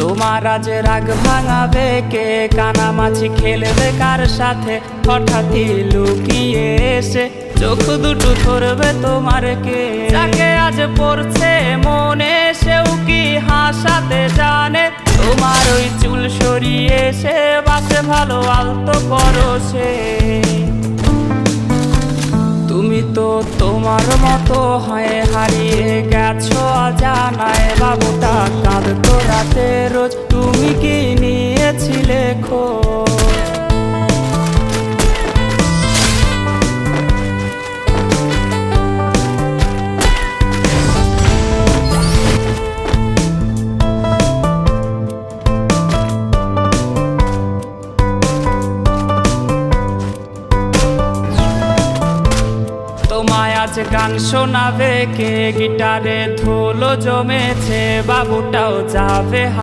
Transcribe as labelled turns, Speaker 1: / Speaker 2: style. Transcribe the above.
Speaker 1: তোমার আজ রাগ ভাঙাবে কে? কানামাছি খেলবে কার সাথে? হঠাৎই লুকিয়ে এসে চোখ দুটো ধরবে তোমার কে? যাকে আজ পড়ছে মনে সেও কি হাসাতে জানে? তোমার ওই চুল সরিয়ে সে বাসে ভালো আলতো করো সে। তুমি তো তোমার মতো হয়ে হারিয়ে গেছো অজানায়। বাবুটা কাঁদতো রাতে রোজ, তুমি কি নিয়েছিলে খোঁজ? তোমায় আজ গান শোনাবে কে? গিটারে ধুলো জমেছে, বাবুটাও যাবে।